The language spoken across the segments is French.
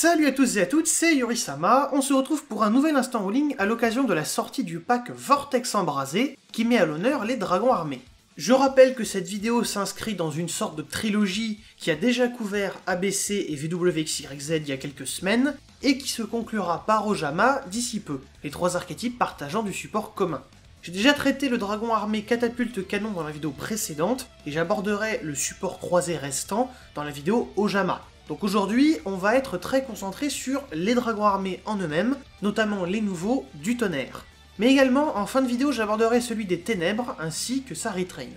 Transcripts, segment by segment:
Salut à tous et à toutes, c'est Yorisama, on se retrouve pour un nouvel instant rolling à l'occasion de la sortie du pack Vortex Embrasé, qui met à l'honneur les dragons armés. Je rappelle que cette vidéo s'inscrit dans une sorte de trilogie qui a déjà couvert ABC et VWXYZ il y a quelques semaines, et qui se conclura par Ojama d'ici peu, les trois archétypes partageant du support commun. J'ai déjà traité le dragon armé catapulte canon dans la vidéo précédente, et j'aborderai le support croisé restant dans la vidéo Ojama. Donc aujourd'hui, on va être très concentré sur les dragons armés en eux-mêmes, notamment les nouveaux du tonnerre. Mais également, en fin de vidéo, j'aborderai celui des ténèbres, ainsi que sa retrain.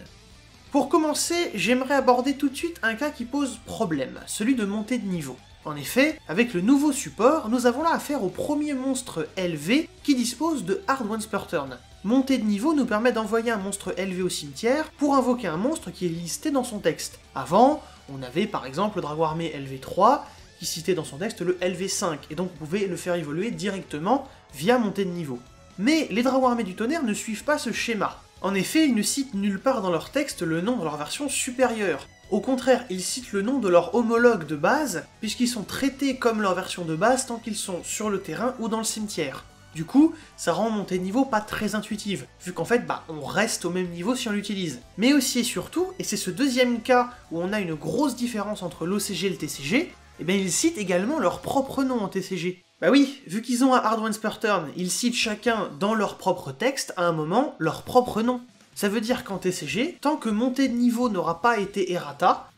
Pour commencer, j'aimerais aborder tout de suite un cas qui pose problème, celui de montée de niveau. En effet, avec le nouveau support, nous avons là affaire au premier monstre LV qui dispose de Hard Once Per Turn. Monter de niveau nous permet d'envoyer un monstre LV au cimetière pour invoquer un monstre qui est listé dans son texte. Avant, on avait par exemple le dragon armé LV3 qui citait dans son texte le LV5, et donc on pouvait le faire évoluer directement via montée de niveau. Mais les dragons armés du tonnerre ne suivent pas ce schéma. En effet, ils ne citent nulle part dans leur texte le nom de leur version supérieure. Au contraire, ils citent le nom de leur homologue de base, puisqu'ils sont traités comme leur version de base tant qu'ils sont sur le terrain ou dans le cimetière. Du coup, ça rend montée de niveau pas très intuitive, vu qu'en fait, on reste au même niveau si on l'utilise. Mais aussi et surtout, et c'est ce deuxième cas où on a une grosse différence entre l'OCG et le TCG, ils citent également leur propre nom en TCG. Bah oui, vu qu'ils ont un Hard Once Per Turn, ils citent chacun dans leur propre texte, à un moment, leur propre nom. Ça veut dire qu'en TCG, tant que montée de niveau n'aura pas été errata,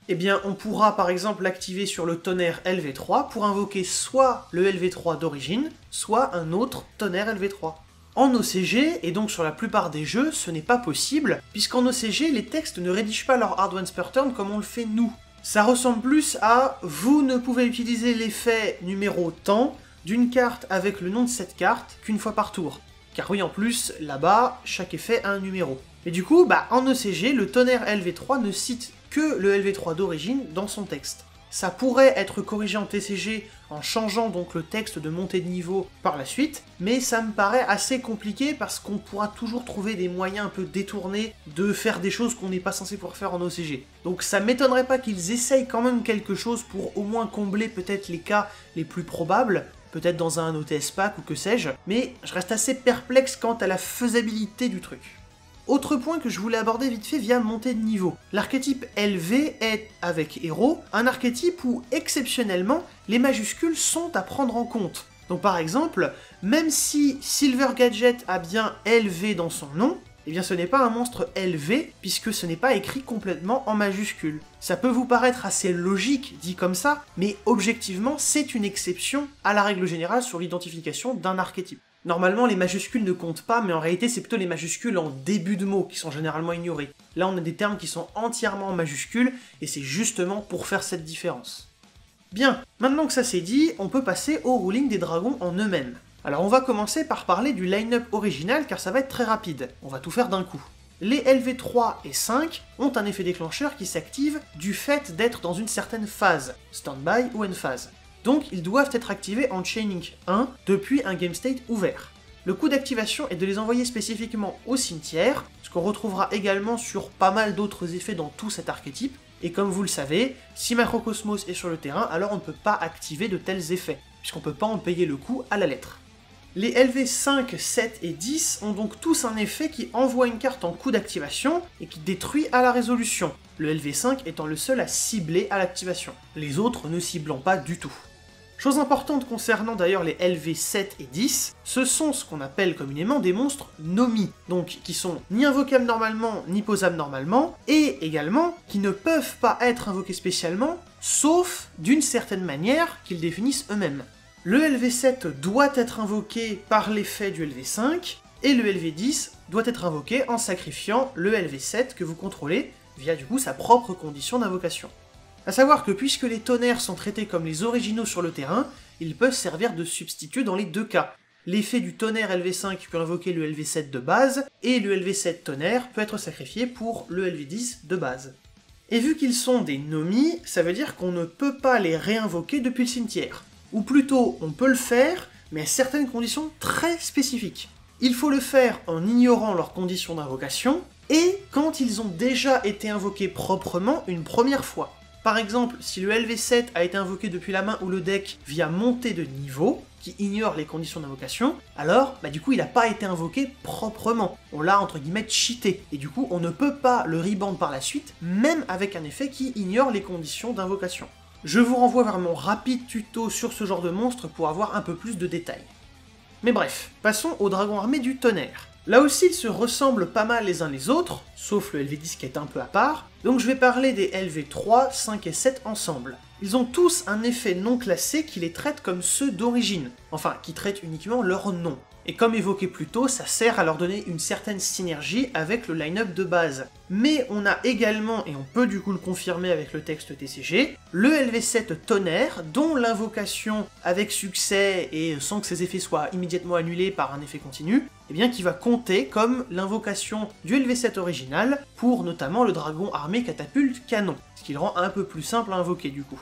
on pourra par exemple l'activer sur le tonnerre LV3 pour invoquer soit le LV3 d'origine, soit un autre tonnerre LV3. En OCG, et donc sur la plupart des jeux, ce n'est pas possible, puisqu'en OCG, les textes ne rédigent pas leur Hard Once Per Turn comme on le fait nous. Ça ressemble plus à « vous ne pouvez utiliser l'effet numéro tant d'une carte avec le nom de cette carte qu'une fois par tour ». Car oui, en plus, là-bas, chaque effet a un numéro. Et du coup, en OCG, le tonnerre LV3 ne cite que le LV3 d'origine dans son texte. Ça pourrait être corrigé en TCG en changeant donc le texte de montée de niveau par la suite, mais ça me paraît assez compliqué parce qu'on pourra toujours trouver des moyens un peu détournés de faire des choses qu'on n'est pas censé pouvoir faire en OCG. Donc ça m'étonnerait pas qu'ils essayent quand même quelque chose pour au moins combler peut-être les cas les plus probables, peut-être dans un OTS pack ou que sais-je, mais je reste assez perplexe quant à la faisabilité du truc. Autre point que je voulais aborder vite fait via montée de niveau. L'archétype LV est, avec héros, un archétype où, exceptionnellement, les majuscules sont à prendre en compte. Donc par exemple, même si Silver Gadget a bien LV dans son nom, ce n'est pas un monstre LV, puisque ce n'est pas écrit complètement en majuscules. Ça peut vous paraître assez logique, dit comme ça, mais objectivement, c'est une exception à la règle générale sur l'identification d'un archétype. Normalement, les majuscules ne comptent pas, mais en réalité, c'est plutôt les majuscules en début de mots qui sont généralement ignorés. Là, on a des termes qui sont entièrement en majuscules, et c'est justement pour faire cette différence. Bien, maintenant que ça c'est dit, on peut passer au ruling des dragons en eux-mêmes. Alors on va commencer par parler du line-up original, car ça va être très rapide, on va tout faire d'un coup. Les LV3 et 5 ont un effet déclencheur qui s'active du fait d'être dans une certaine phase, stand-by ou end-phase. Donc ils doivent être activés en Chaining 1 depuis un game state ouvert. Le coût d'activation est de les envoyer spécifiquement au cimetière, ce qu'on retrouvera également sur pas mal d'autres effets dans tout cet archétype, et comme vous le savez, si Macrocosmos est sur le terrain, alors on ne peut pas activer de tels effets, puisqu'on ne peut pas en payer le coût à la lettre. Les LV5, 7 et 10 ont donc tous un effet qui envoie une carte en coup d'activation et qui détruit à la résolution, le LV5 étant le seul à cibler à l'activation, les autres ne ciblant pas du tout. Chose importante concernant d'ailleurs les LV7 et 10, ce sont ce qu'on appelle communément des monstres Nomi, donc qui sont ni invocables normalement, ni posables normalement, et également qui ne peuvent pas être invoqués spécialement, sauf d'une certaine manière qu'ils définissent eux-mêmes. Le LV7 doit être invoqué par l'effet du LV5, et le LV10 doit être invoqué en sacrifiant le LV7 que vous contrôlez via du coup sa propre condition d'invocation. A savoir que puisque les tonnerres sont traités comme les originaux sur le terrain, ils peuvent servir de substitut dans les deux cas. L'effet du tonnerre LV5 peut invoquer le LV7 de base, et le LV7 tonnerre peut être sacrifié pour le LV10 de base. Et vu qu'ils sont des Nomi, ça veut dire qu'on ne peut pas les réinvoquer depuis le cimetière. Ou plutôt, on peut le faire, mais à certaines conditions très spécifiques. Il faut le faire en ignorant leurs conditions d'invocation, et quand ils ont déjà été invoqués proprement une première fois. Par exemple, si le LV7 a été invoqué depuis la main ou le deck via montée de niveau, qui ignore les conditions d'invocation, alors, du coup, il n'a pas été invoqué proprement. On l'a, entre guillemets, cheaté. Et du coup, on ne peut pas le reband par la suite, même avec un effet qui ignore les conditions d'invocation. Je vous renvoie vers mon rapide tuto sur ce genre de monstre pour avoir un peu plus de détails. Mais bref, passons au dragon armé du tonnerre. Là aussi, ils se ressemblent pas mal les uns les autres, sauf le LV10 qui est un peu à part, donc je vais parler des LV3, 5 et 7 ensemble. Ils ont tous un effet non classé qui les traite comme ceux d'origine, enfin qui traitent uniquement leur nom. Et comme évoqué plus tôt, ça sert à leur donner une certaine synergie avec le line-up de base. Mais on a également, et on peut du coup le confirmer avec le texte TCG, le LV7 Tonnerre, dont l'invocation avec succès et sans que ses effets soient immédiatement annulés par un effet continu, qui va compter comme l'invocation du LV7 original pour notamment le dragon armé catapulte canon, ce qui le rend un peu plus simple à invoquer du coup.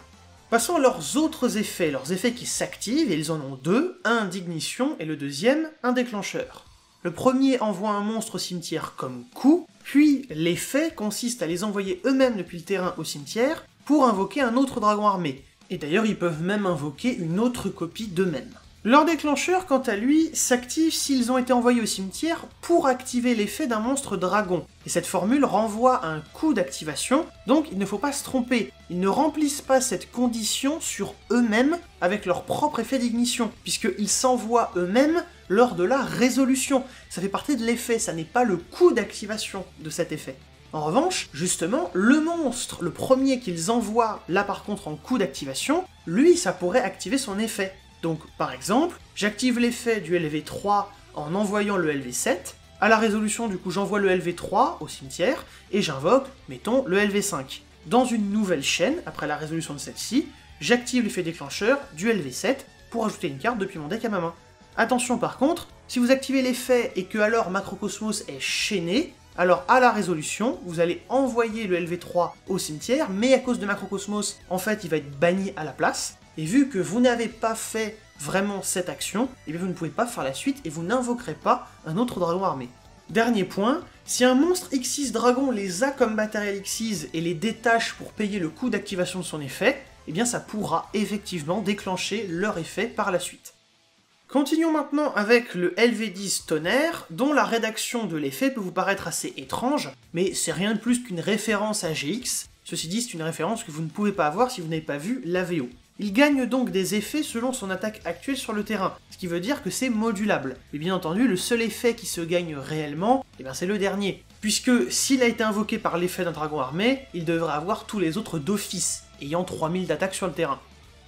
Passons à leurs autres effets, leurs effets qui s'activent, et ils en ont deux, un d'ignition et le deuxième, un déclencheur. Le premier envoie un monstre au cimetière comme coup, puis l'effet consiste à les envoyer eux-mêmes depuis le terrain au cimetière pour invoquer un autre dragon armé, et d'ailleurs ils peuvent même invoquer une autre copie d'eux-mêmes. Leur déclencheur, quant à lui, s'active s'ils ont été envoyés au cimetière pour activer l'effet d'un monstre dragon. Et cette formule renvoie à un coup d'activation, donc il ne faut pas se tromper. Ils ne remplissent pas cette condition sur eux-mêmes avec leur propre effet d'ignition, puisqu'ils s'envoient eux-mêmes lors de la résolution. Ça fait partie de l'effet, ça n'est pas le coup d'activation de cet effet. En revanche, justement, le monstre, le premier qu'ils envoient, là par contre en coup d'activation, lui, ça pourrait activer son effet. Donc, par exemple, j'active l'effet du LV3 en envoyant le LV7, à la résolution, du coup, j'envoie le LV3 au cimetière, et j'invoque, mettons, le LV5. Dans une nouvelle chaîne, après la résolution de celle-ci, j'active l'effet déclencheur du LV7 pour ajouter une carte depuis mon deck à ma main. Attention par contre, si vous activez l'effet et que alors Macrocosmos est chaîné, alors à la résolution, vous allez envoyer le LV3 au cimetière, mais à cause de Macrocosmos, en fait, il va être banni à la place. Et vu que vous n'avez pas fait vraiment cette action, vous ne pouvez pas faire la suite et vous n'invoquerez pas un autre dragon armé. Dernier point, si un monstre Xyz dragon les a comme matériel Xyz et les détache pour payer le coût d'activation de son effet, ça pourra effectivement déclencher leur effet par la suite. Continuons maintenant avec le LV10 Tonnerre, dont la rédaction de l'effet peut vous paraître assez étrange, mais c'est rien de plus qu'une référence à GX. Ceci dit, c'est une référence que vous ne pouvez pas avoir si vous n'avez pas vu l'AVO. Il gagne donc des effets selon son attaque actuelle sur le terrain, ce qui veut dire que c'est modulable. Et bien entendu, le seul effet qui se gagne réellement, c'est le dernier. Puisque s'il a été invoqué par l'effet d'un dragon armé, il devrait avoir tous les autres d'office, ayant 3000 d'attaque sur le terrain.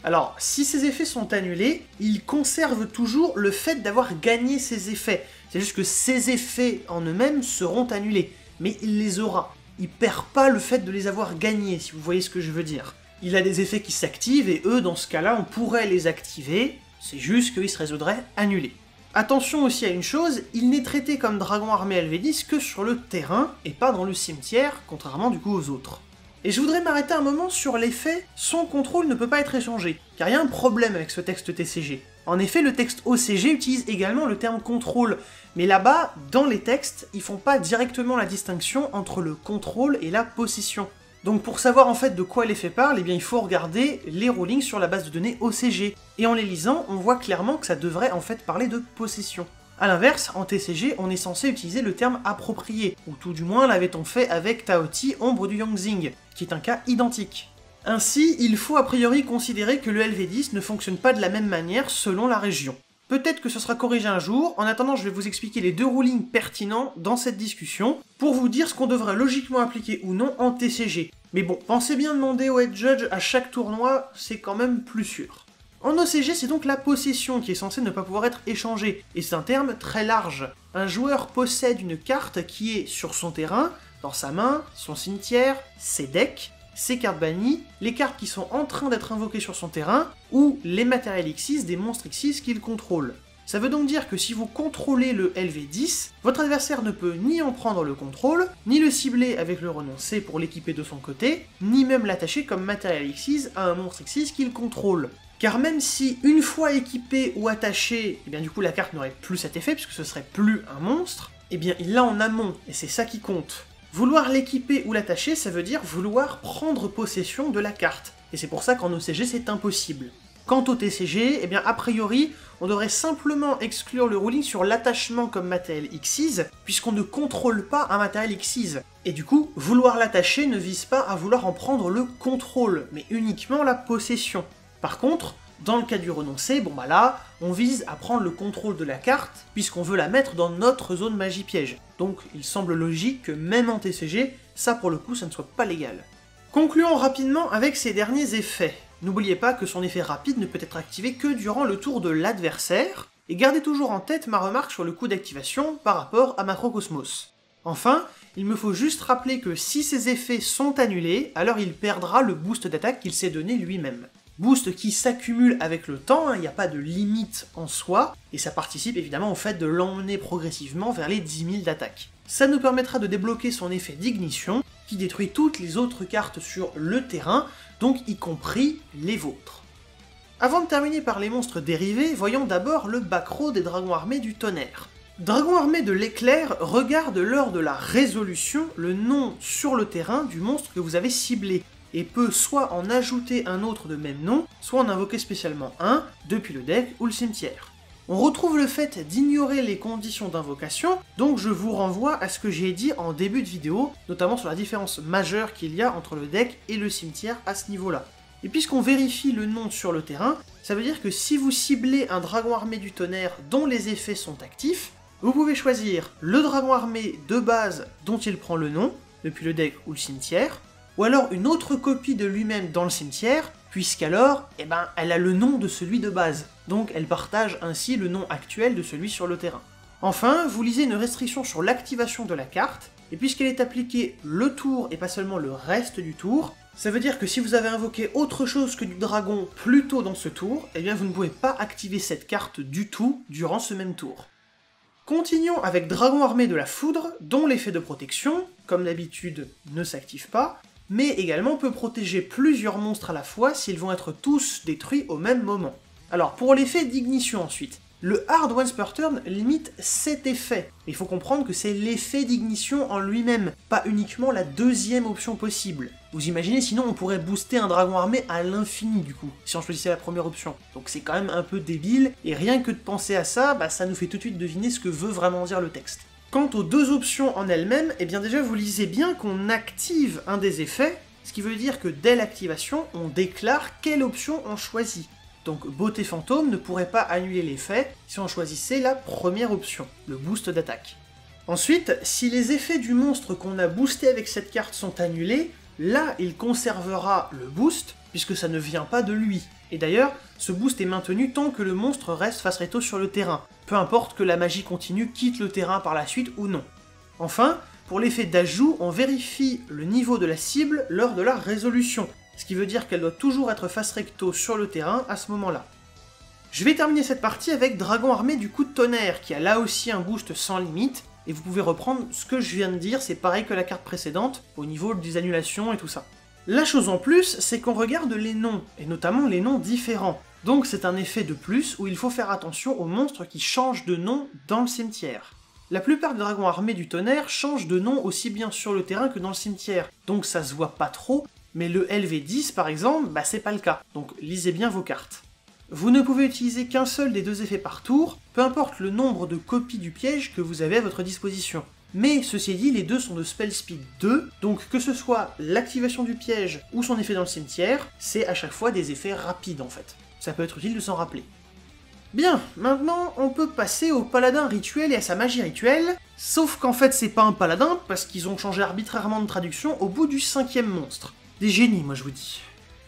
Alors, si ces effets sont annulés, il conserve toujours le fait d'avoir gagné ces effets. C'est juste que ces effets en eux-mêmes seront annulés, mais il les aura. Il perd pas le fait de les avoir gagnés, si vous voyez ce que je veux dire. Il a des effets qui s'activent, et eux, dans ce cas-là, on pourrait les activer, c'est juste qu'ils se résoudraient annulés. Attention aussi à une chose, il n'est traité comme dragon armé LV10 que sur le terrain, et pas dans le cimetière, contrairement du coup aux autres. Et je voudrais m'arrêter un moment sur l'effet « son contrôle ne peut pas être échangé », car il y a un problème avec ce texte TCG. En effet, le texte OCG utilise également le terme « contrôle », mais là-bas, dans les textes, ils font pas directement la distinction entre le contrôle et la possession. Donc pour savoir en fait de quoi l'effet parle, il faut regarder les rulings sur la base de données OCG. Et en les lisant, on voit clairement que ça devrait en fait parler de possession. A l'inverse, en TCG, on est censé utiliser le terme approprié, ou tout du moins l'avait-on fait avec Taoti, Ombre du Yangzing, qui est un cas identique. Ainsi, il faut a priori considérer que le LV10 ne fonctionne pas de la même manière selon la région. Peut-être que ce sera corrigé un jour, en attendant je vais vous expliquer les deux rulings pertinents dans cette discussion, pour vous dire ce qu'on devrait logiquement appliquer ou non en TCG. Mais bon, pensez bien demander au head judge à chaque tournoi, c'est quand même plus sûr. En OCG, c'est donc la possession qui est censée ne pas pouvoir être échangée, et c'est un terme très large. Un joueur possède une carte qui est sur son terrain, dans sa main, son cimetière, ses decks, ses cartes bannies, les cartes qui sont en train d'être invoquées sur son terrain, ou les matériels Xyz des monstres Xyz qu'il contrôle. Ça veut donc dire que si vous contrôlez le LV10, votre adversaire ne peut ni en prendre le contrôle, ni le cibler avec le renoncé pour l'équiper de son côté, ni même l'attacher comme matériel Xyz à un monstre Xyz qu'il contrôle. Car même si, une fois équipé ou attaché, du coup la carte n'aurait plus cet effet, puisque ce serait plus un monstre, il l'a en amont, et c'est ça qui compte. Vouloir l'équiper ou l'attacher, ça veut dire vouloir prendre possession de la carte, et c'est pour ça qu'en OCG c'est impossible. Quant au TCG, eh bien a priori, on devrait simplement exclure le ruling sur l'attachement comme matériel Xyz, puisqu'on ne contrôle pas un matériel Xyz. Et du coup, vouloir l'attacher ne vise pas à vouloir en prendre le contrôle, mais uniquement la possession. Par contre, dans le cas du renoncé, bon bah là, on vise à prendre le contrôle de la carte, puisqu'on veut la mettre dans notre zone magie piège. Donc il semble logique que même en TCG, ça pour le coup, ça ne soit pas légal. Concluons rapidement avec ces derniers effets. N'oubliez pas que son effet rapide ne peut être activé que durant le tour de l'adversaire, et gardez toujours en tête ma remarque sur le coût d'activation par rapport à Macrocosmos. Enfin, il me faut juste rappeler que si ces effets sont annulés, alors il perdra le boost d'attaque qu'il s'est donné lui-même. Boost qui s'accumule avec le temps, il n'y a pas de limite en soi, et ça participe évidemment au fait de l'emmener progressivement vers les 10 000 d'attaque. Ça nous permettra de débloquer son effet d'ignition, qui détruit toutes les autres cartes sur le terrain, donc y compris les vôtres. Avant de terminer par les monstres dérivés, voyons d'abord le back row des dragons armés du tonnerre. Dragon armé de l'éclair regarde lors de la résolution le nom sur le terrain du monstre que vous avez ciblé, et peut soit en ajouter un autre de même nom, soit en invoquer spécialement un, depuis le deck ou le cimetière. On retrouve le fait d'ignorer les conditions d'invocation, donc je vous renvoie à ce que j'ai dit en début de vidéo, notamment sur la différence majeure qu'il y a entre le deck et le cimetière à ce niveau-là. Et puisqu'on vérifie le nom sur le terrain, ça veut dire que si vous ciblez un dragon armé du tonnerre dont les effets sont actifs, vous pouvez choisir le dragon armé de base dont il prend le nom, depuis le deck ou le cimetière, ou alors une autre copie de lui-même dans le cimetière, puisqu'alors, elle a le nom de celui de base, donc elle partage ainsi le nom actuel de celui sur le terrain. Enfin, vous lisez une restriction sur l'activation de la carte, et puisqu'elle est appliquée le tour et pas seulement le reste du tour, ça veut dire que si vous avez invoqué autre chose que du dragon plus tôt dans ce tour, eh bien vous ne pouvez pas activer cette carte du tout durant ce même tour. Continuons avec Dragon armé de la foudre, dont l'effet de protection, comme d'habitude, ne s'active pas, mais également peut protéger plusieurs monstres à la fois s'ils vont être tous détruits au même moment. Alors pour l'effet d'ignition ensuite, le hard once per turn limite cet effet. Il faut comprendre que c'est l'effet d'ignition en lui-même, pas uniquement la deuxième option possible. Vous imaginez, sinon on pourrait booster un dragon armé à l'infini du coup, si on choisissait la première option. Donc c'est quand même un peu débile, et rien que de penser à ça, ça nous fait tout de suite deviner ce que veut vraiment dire le texte. Quant aux deux options en elles-mêmes, eh bien déjà vous lisez bien qu'on active un des effets, ce qui veut dire que dès l'activation, on déclare quelle option on choisit. Donc Beauté Fantôme ne pourrait pas annuler l'effet si on choisissait la première option, le boost d'attaque. Ensuite, si les effets du monstre qu'on a boosté avec cette carte sont annulés, là il conservera le boost, puisque ça ne vient pas de lui. Et d'ailleurs, ce boost est maintenu tant que le monstre reste face réto sur le terrain, peu importe que la magie continue quitte le terrain par la suite ou non. Enfin, pour l'effet d'ajout, on vérifie le niveau de la cible lors de la résolution, ce qui veut dire qu'elle doit toujours être face recto sur le terrain à ce moment-là. Je vais terminer cette partie avec Dragon armé du coup de tonnerre, qui a là aussi un boost sans limite, et vous pouvez reprendre ce que je viens de dire, c'est pareil que la carte précédente, au niveau des annulations et tout ça. La chose en plus, c'est qu'on regarde les noms, et notamment les noms différents. Donc c'est un effet de plus où il faut faire attention aux monstres qui changent de nom dans le cimetière. La plupart des dragons armés du tonnerre changent de nom aussi bien sur le terrain que dans le cimetière, donc ça se voit pas trop, mais le LV10 par exemple, c'est pas le cas, donc lisez bien vos cartes. Vous ne pouvez utiliser qu'un seul des deux effets par tour, peu importe le nombre de copies du piège que vous avez à votre disposition. Mais ceci dit, les deux sont de spell speed 2, donc que ce soit l'activation du piège ou son effet dans le cimetière, c'est à chaque fois des effets rapides en fait. Ça peut être utile de s'en rappeler. Bien, maintenant on peut passer au paladin rituel et à sa magie rituelle, sauf qu'en fait c'est pas un paladin, parce qu'ils ont changé arbitrairement de traduction au bout du 5e monstre. Des génies, moi je vous dis.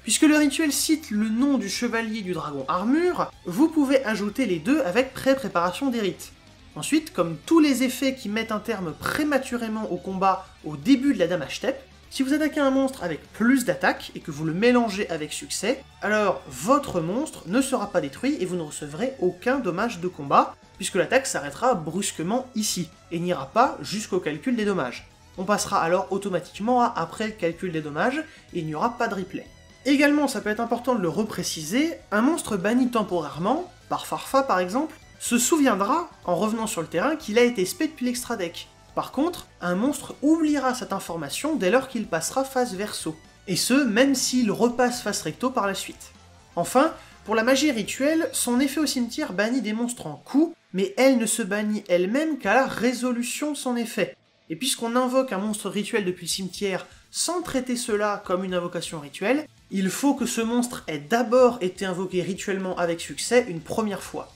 Puisque le rituel cite le nom du chevalier du dragon armure, vous pouvez ajouter les deux avec pré-préparation des rites. Ensuite, comme tous les effets qui mettent un terme prématurément au combat au début de la damage step, si vous attaquez un monstre avec plus d'attaque et que vous le mélangez avec succès, alors votre monstre ne sera pas détruit et vous ne recevrez aucun dommage de combat, puisque l'attaque s'arrêtera brusquement ici, et n'ira pas jusqu'au calcul des dommages. On passera alors automatiquement à après le calcul des dommages, et il n'y aura pas de replay. Également, ça peut être important de le repréciser, un monstre banni temporairement, par Farfa par exemple, se souviendra, en revenant sur le terrain, qu'il a été spé depuis l'extra deck. Par contre, un monstre oubliera cette information dès lors qu'il passera face verso, et ce, même s'il repasse face recto par la suite. Enfin, pour la magie rituelle, son effet au cimetière bannit des monstres en coup, mais elle ne se bannit elle-même qu'à la résolution de son effet. Et puisqu'on invoque un monstre rituel depuis le cimetière sans traiter cela comme une invocation rituelle, il faut que ce monstre ait d'abord été invoqué rituellement avec succès une première fois.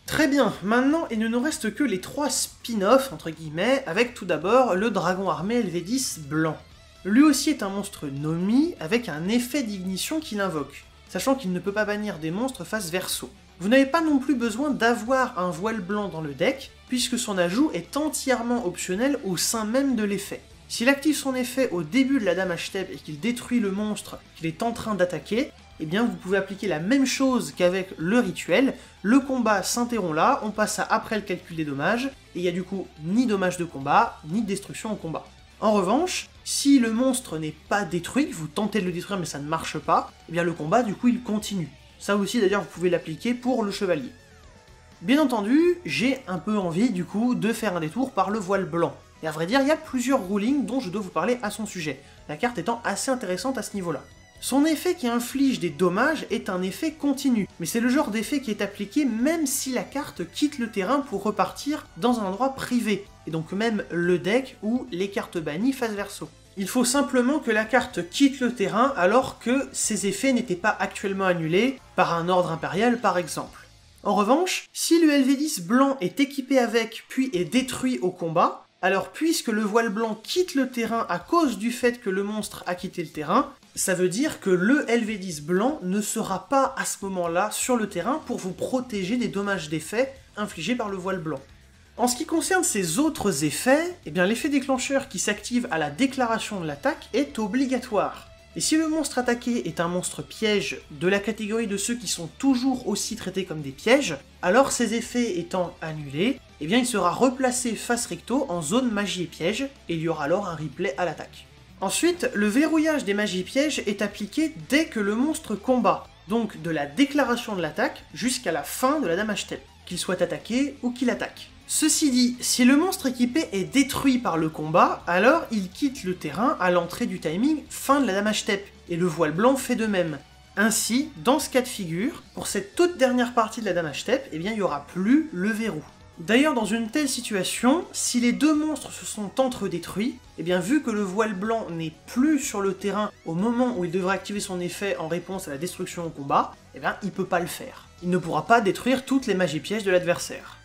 Très bien, maintenant il ne nous reste que les 3 spin-offs, entre guillemets, avec tout d'abord le dragon armé LV10 blanc. Lui aussi est un monstre Nomi avec un effet d'ignition qu'il invoque, sachant qu'il ne peut pas bannir des monstres face verso. Vous n'avez pas non plus besoin d'avoir un voile blanc dans le deck, puisque son ajout est entièrement optionnel au sein même de l'effet. S'il active son effet au début de la Dame Hashtep et qu'il détruit le monstre qu'il est en train d'attaquer, eh bien vous pouvez appliquer la même chose qu'avec le rituel, le combat s'interrompt là, on passe à après le calcul des dommages, et il n'y a du coup ni dommage de combat, ni de destruction au combat. En revanche, si le monstre n'est pas détruit, vous tentez de le détruire mais ça ne marche pas, eh bien le combat du coup il continue. Ça aussi d'ailleurs vous pouvez l'appliquer pour le chevalier. Bien entendu, j'ai un peu envie du coup de faire un détour par le voile blanc. Et à vrai dire, il y a plusieurs rulings dont je dois vous parler à son sujet, la carte étant assez intéressante à ce niveau-là. Son effet qui inflige des dommages est un effet continu, mais c'est le genre d'effet qui est appliqué même si la carte quitte le terrain pour repartir dans un endroit privé, et donc même le deck ou les cartes bannies face verso. Il faut simplement que la carte quitte le terrain alors que ses effets n'étaient pas actuellement annulés par un ordre impérial par exemple. En revanche, si le LV10 blanc est équipé avec puis est détruit au combat, alors puisque le voile blanc quitte le terrain à cause du fait que le monstre a quitté le terrain, ça veut dire que le LV10 blanc ne sera pas à ce moment-là sur le terrain pour vous protéger des dommages d'effet infligés par le voile blanc. En ce qui concerne ces autres effets, eh bien l'effet déclencheur qui s'active à la déclaration de l'attaque est obligatoire. Et si le monstre attaqué est un monstre piège de la catégorie de ceux qui sont toujours aussi traités comme des pièges, alors ces effets étant annulés, eh bien il sera replacé face recto en zone magie et piège, et il y aura alors un replay à l'attaque. Ensuite, le verrouillage des magies pièges est appliqué dès que le monstre combat, donc de la déclaration de l'attaque jusqu'à la fin de la Dame Hashtep, qu'il soit attaqué ou qu'il attaque. Ceci dit, si le monstre équipé est détruit par le combat, alors il quitte le terrain à l'entrée du timing fin de la Dame Hashtep, et le voile blanc fait de même. Ainsi, dans ce cas de figure, pour cette toute dernière partie de la Dame Hashtep, eh bien il n'y aura plus le verrou. D'ailleurs, dans une telle situation, si les deux monstres se sont entre-détruits, eh bien vu que le voile blanc n'est plus sur le terrain au moment où il devrait activer son effet en réponse à la destruction au combat, eh bien il peut pas le faire. Il ne pourra pas détruire toutes les magies pièges de l'adversaire.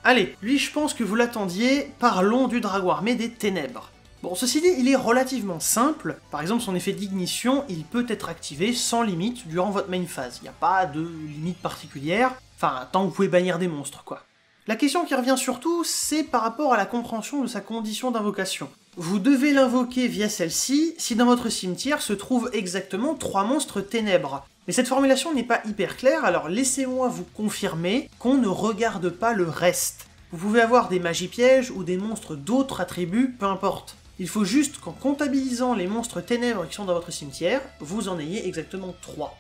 Allez, lui je pense que vous l'attendiez, parlons du dragon armé des ténèbres. Bon, ceci dit, il est relativement simple, par exemple son effet d'ignition, il peut être activé sans limite durant votre main phase, il n'y a pas de limite particulière, enfin tant que vous pouvez bannir des monstres quoi. La question qui revient surtout, c'est par rapport à la compréhension de sa condition d'invocation. Vous devez l'invoquer via celle-ci si dans votre cimetière se trouvent exactement 3 monstres ténèbres. Mais cette formulation n'est pas hyper claire, alors laissez-moi vous confirmer qu'on ne regarde pas le reste. Vous pouvez avoir des magies pièges ou des monstres d'autres attributs, peu importe. Il faut juste qu'en comptabilisant les monstres ténèbres qui sont dans votre cimetière, vous en ayez exactement 3.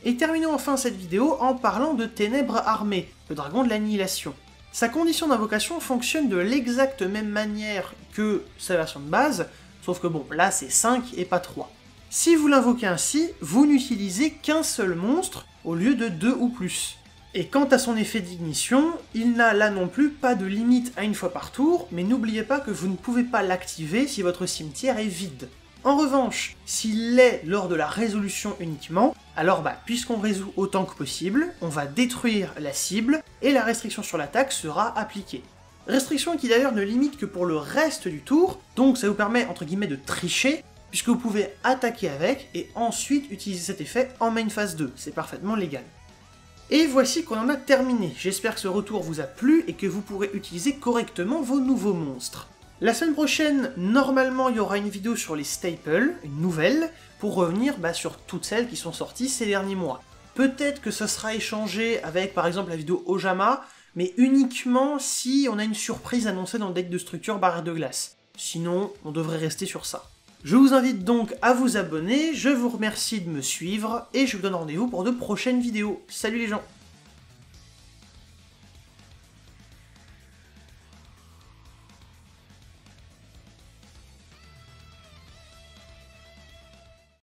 Et terminons enfin cette vidéo en parlant de Ténèbres armées, le dragon de l'annihilation. Sa condition d'invocation fonctionne de l'exacte même manière que sa version de base, sauf que bon, là c'est 5 et pas 3. Si vous l'invoquez ainsi, vous n'utilisez qu'un seul monstre au lieu de 2 ou plus. Et quant à son effet d'ignition, il n'a là non plus pas de limite à une fois par tour, mais n'oubliez pas que vous ne pouvez pas l'activer si votre cimetière est vide. En revanche, s'il l'est lors de la résolution uniquement, alors puisqu'on résout autant que possible, on va détruire la cible et la restriction sur l'attaque sera appliquée. Restriction qui d'ailleurs ne limite que pour le reste du tour, donc ça vous permet entre guillemets de tricher, puisque vous pouvez attaquer avec et ensuite utiliser cet effet en main phase 2, c'est parfaitement légal. Et voici qu'on en a terminé, j'espère que ce retour vous a plu et que vous pourrez utiliser correctement vos nouveaux monstres. La semaine prochaine, normalement, il y aura une vidéo sur les staples, une nouvelle, pour revenir sur toutes celles qui sont sorties ces derniers mois. Peut-être que ça sera échangé avec, par exemple, la vidéo Ojama, mais uniquement si on a une surprise annoncée dans le deck de structure barrière de glace. Sinon, on devrait rester sur ça. Je vous invite donc à vous abonner, je vous remercie de me suivre, et je vous donne rendez-vous pour de prochaines vidéos. Salut les gens!